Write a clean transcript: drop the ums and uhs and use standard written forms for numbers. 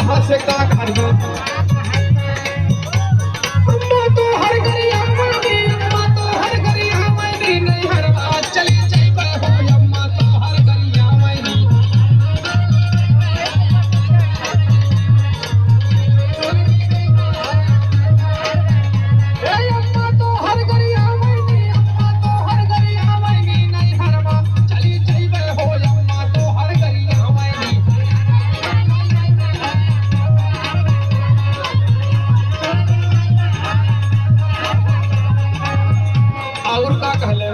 कहाँ से का घर में अम्मा तो हर गरिया मैंने अम्मा तो हर गरिया मैंने नहीं हर बात चली जाइबे हो अम्मा तो हर गरिया मैंने अम्मा तो हर गरिया मैंने अम्मा तो हर गरिया मैंने नहीं हर बात चली जाइबे हो अम्मा तो हर गरिया मैंने और का कहले